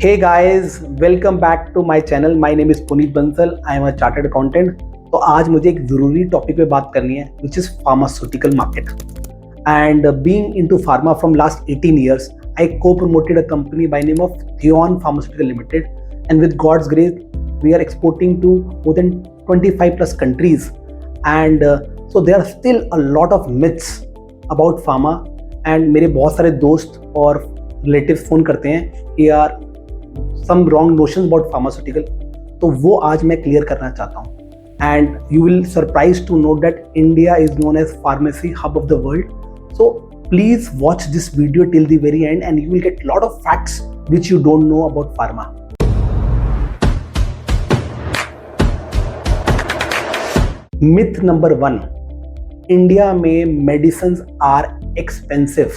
Hey guys, welcome back to my channel. My name is Puneet Bansal. I am a chartered accountant. तो आज मुझे एक ज़रूरी topic पे बात करनी है which is pharmaceutical market. And being into pharma from last 18 years, I co-promoted a company by name of Theon Pharmaceutical Limited. And with God's grace, we are exporting to more than 25 plus countries. And so there are still a lot of myths about pharma. And मेरे बहुत सारे दोस्त और relatives phone करते हैं कि यार some wrong notions about pharmaceutical, तो वो आज मैं क्लियर करना चाहता हूँ. And you will surprised to know that India is known as pharmacy hub of the world. So please watch this video till the very end and you will get lot of facts which you don't know about pharma. Myth number 1, India में medicines are expensive.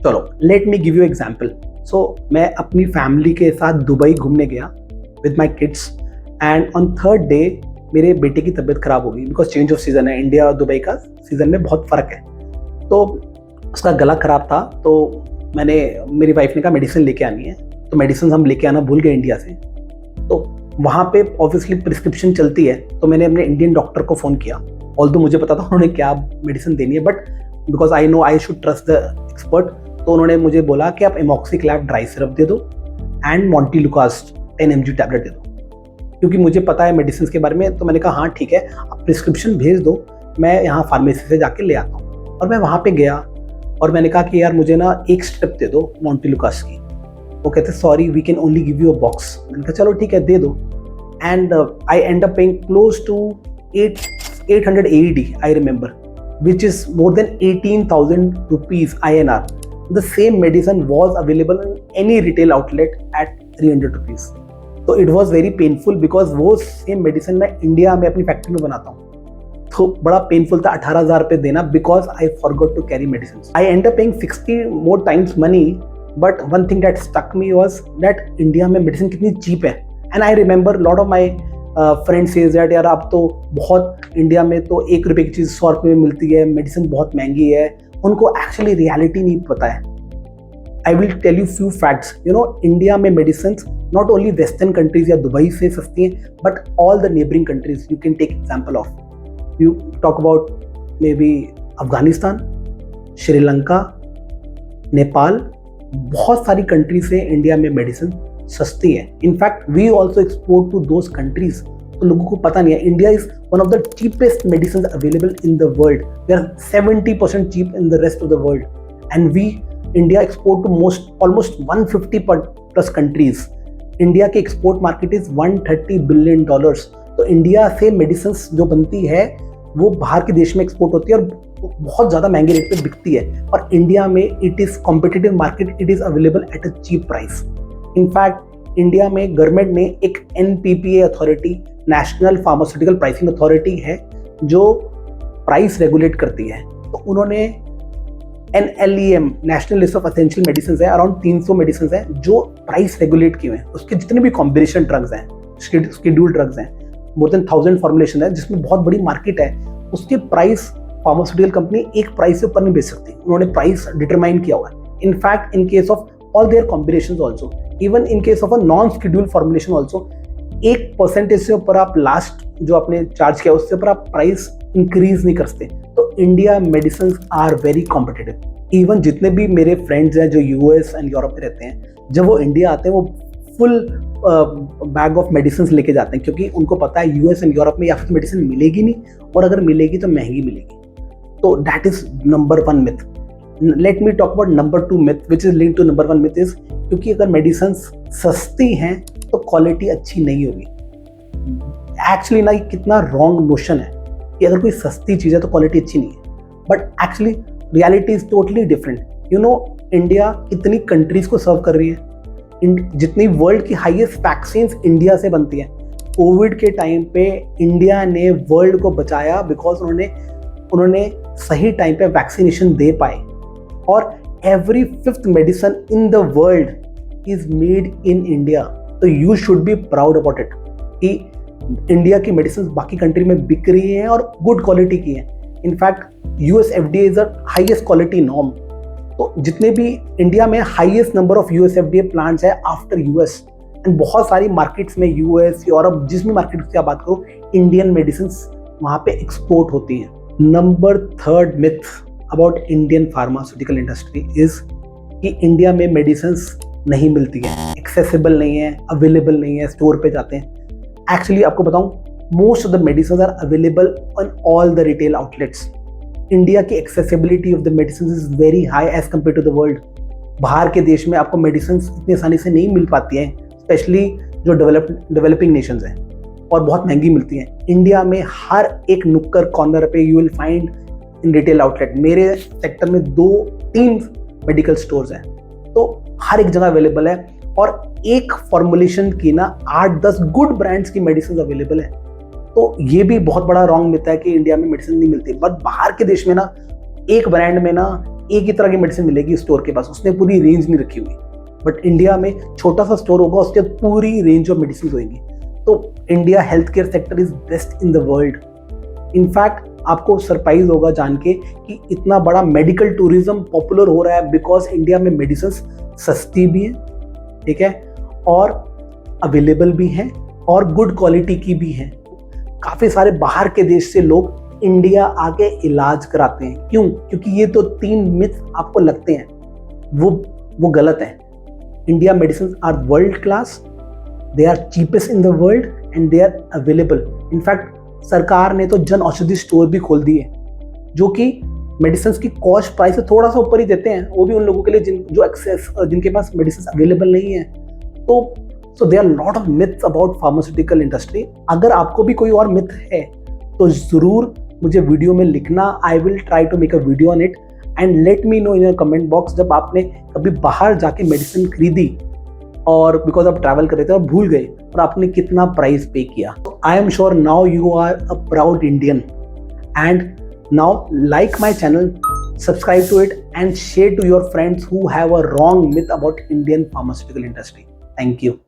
चलो let me give you example. So मैं अपनी family के साथ Dubai घूमने गया with my kids and on third day मेरे बेटे की तबीयत खराब हो गई बिकॉज चेंज ऑफ सीज़न है. इंडिया और दुबई का सीज़न में बहुत फ़र्क है. तो उसका गला ख़राब था तो मेरी वाइफ ने कहा मेडिसिन लेके आनी है. तो मेडिसिन हम लेके आना भूल गए इंडिया से. तो वहाँ पे ऑब्वियसली प्रिस्क्रिप्शन चलती है. तो मैंने अपने इंडियन डॉक्टर को फ़ोन किया. ऑल्दो मुझे पता था उन्होंने क्या मेडिसिन देनी है but because I know I should trust the expert. तो उन्होंने मुझे बोला कि आप एमॉक्सिक्लैव ड्राई सिरप दे दो एंड मॉन्टेलुकास्ट 10 mg टैबलेट दे दो, क्योंकि मुझे पता है मेडिसिन के बारे में. तो मैंने कहा हाँ ठीक है, आप प्रिस्क्रिप्शन भेज दो, मैं यहाँ फार्मेसी से जाके ले आता हूँ. और मैं वहाँ पे गया और मैंने कहा कि यार मुझे ना एक स्ट्रिप दे दो मॉन्टेलुकास्ट की. वो कहते sorry we can only give you a box. मैंने कहा चलो ठीक है दे दो. And I end up paying close to 800 AED I remember, which is more than 18,000 rupees INR. The same medicine was available in any retail outlet at 300 rupees. So it was very painful because वो same medicine मैं India में अपनी factory में बनाता हूँ. तो बड़ा painful था 18,000 रुपये देना because I forgot to carry medicines. I ended up paying 60 more times money, but one thing that stuck me was that India में मेडिसिन कितनी चीप है. And I remember lot of my friend says that यार अब तो बहुत India में तो 1 रुपये की चीज़ 100 रुपये में मिलती है, मेडिसिन बहुत महंगी है. उनको एक्चुअली रियलिटी नहीं पता है. I will tell you few facts. You know India में medicine not only western countries या दुबई से सस्ती हैं but all the neighboring countries. You can take example of, you talk about maybe Afghanistan, Sri Lanka, Nepal. बहुत सारी कंट्री से India में medicine सस्ती है. In fact we also export to those countries. तो लोगों को पता नहीं है India is one of the cheapest medicine available in the world. We are 70% cheap in the rest of the world and we India export to almost 150 plus countries. India की export market is $130 billion. तो India से medicine जो बनती है वो बाहर के देश में एक्सपोर्ट होती है और बहुत ज़्यादा महंगे रेट पे बिकती है. और इंडिया में it is competitive market, it is available at a cheap price. In fact India में गवर्नमेंट ने एक NPPA authority, national pharmaceutical pricing authority है जो प्राइस रेगुलेट करती है. तो उन्होंने NLEM, national list of essential medicine है, अराउंड 300 मेडिसिन है जो प्राइस रेगुलेट किए हैं. उसके जितने भी कॉम्बिनेशन ड्रग्स हैं, शेड्यूल ड्रग्स हैं, मोर देन 1000 फॉर्मुलेशन है जिसमें बहुत बड़ी मार्केट है. उसके प्राइस फार्मास्यूटिकल कंपनी एक प्राइस से ऊपर नहीं बेच सकती. उन्होंने प्राइस डिटरमाइन किया हुआ है. In fact in case of all their combinations also, even in case of a non-scheduled formulation also, 1% से ऊपर आप लास्ट जो आपने चार्ज किया उससे ऊपर आप प्राइस इंक्रीज नहीं कर सकते. तो India medicine are very competitive. Even जितने भी मेरे फ्रेंड्स हैं जो US एंड यूरोप में रहते हैं, जब वो इंडिया आते हैं वो फुल बैग ऑफ मेडिसिन लेके जाते हैं क्योंकि उनको पता है US एंड यूरोप में या फिर मेडिसिन मिलेगी नहीं और अगर मिलेगी तो महंगी मिलेगी. तो that is number 1 myth. Let me talk about number 2 myth which is linked to number 1 myth is क्योंकि अगर मेडिसिन सस्ती हैं तो क्वालिटी अच्छी नहीं होगी. एक्चुअली ना ये कितना रॉन्ग नोशन है कि अगर कोई सस्ती चीज़ है तो क्वालिटी अच्छी नहीं है. But actually reality is totally different. You know India कितनी कंट्रीज को सर्व कर रही है. जितनी वर्ल्ड की हाईएस्ट वैक्सीन इंडिया से बनती है. कोविड के टाइम पे इंडिया ने वर्ल्ड को बचाया बिकॉज उन्होंने सही टाइम पे वैक्सीनेशन दे पाए. और every 5th medicine in the world is made in India. तो you should be proud about it कि इंडिया की मेडिसिन बाकी कंट्री में बिक रही हैं और गुड क्वालिटी की हैं. In fact US FDA is the highest quality norm. तो जितने भी इंडिया में highest number of USFDA plants है आफ्टर यूएस, एंड बहुत सारी मार्केट्स में यूएस, यूरोप, जिस भी मार्केट की आप बात करो, इंडियन मेडिसिन वहाँ पे एक्सपोर्ट होती हैं। Number 3 myth about Indian pharmaceutical industry is कि इंडिया में मेडिसिन नहीं मिलती है, एक्सेसिबल नहीं है, अवेलेबल नहीं है, स्टोर पे जाते हैं। एक्चुअली आपको बताऊं, most of the medicine are available on all the retail outlets. India की accessibility of the medicine is very high as compare to the world. बाहर के देश में आपको मेडिसिन इतनी आसानी से नहीं मिल पाती हैं, स्पेशली जो डेवलपिंग नेशंस हैं, और बहुत महंगी मिलती हैं। इंडिया में हर एक नुक्कड़ कॉर्नर पे you will find in retail outlet. मेरे सेक्टर में 2-3 मेडिकल स्टोर्स हैं, तो हर एक जगह अवेलेबल है, और एक फॉर्मुलेशन की ना 8-10 गुड ब्रांड्स की मेडिसिन अवेलेबल है। तो ये भी बहुत बड़ा रॉन्ग मिथ है कि इंडिया में मेडिसिन नहीं मिलती, बट बाहर के देश में ना एक ब्रांड में ना एक ही तरह की मेडिसिन मिलेगी स्टोर के पास, उसने पूरी रेंज नहीं रखी हुई। बट इंडिया में छोटा सा स्टोर होगा, उसके पूरी रेंज ऑफ मेडिसिन होंगी। तो India health care sector is best in the world. In fact आपको सरप्राइज होगा जान के कि इतना बड़ा मेडिकल टूरिज्म पॉपुलर हो रहा है बिकॉज इंडिया में मेडिसिन सस्ती भी है, ठीक है, और अवेलेबल भी है, और गुड क्वालिटी की भी है। काफ़ी सारे बाहर के देश से लोग इंडिया आके इलाज कराते हैं। क्यों? क्योंकि ये तो 3 मिथ आपको लगते हैं, वो गलत है। India medicine are world class, they are cheapest in the world and they are available. In fact सरकार ने तो जन औषधि स्टोर भी खोल दिए जो कि मेडिसिन की कॉस्ट प्राइस से थोड़ा सा ऊपर ही देते हैं, वो भी उन लोगों के लिए जिनके पास मेडिसिन अवेलेबल नहीं है। तो so there are lot of myths about pharmaceutical industry. अगर आपको भी कोई और मिथ है तो ज़रूर मुझे वीडियो में लिखना। I will try to make a video on it and let me know in your comment box, जब आपने कभी बाहर जाके मेडिसिन खरीदी और बिकॉज आप ट्रैवल कर रहे थे और भूल गए और आपने कितना प्राइस पे किया। I am sure now you are a proud Indian, and now like my channel, subscribe to it and share to your friends who have a wrong myth about Indian pharmaceutical industry. Thank you.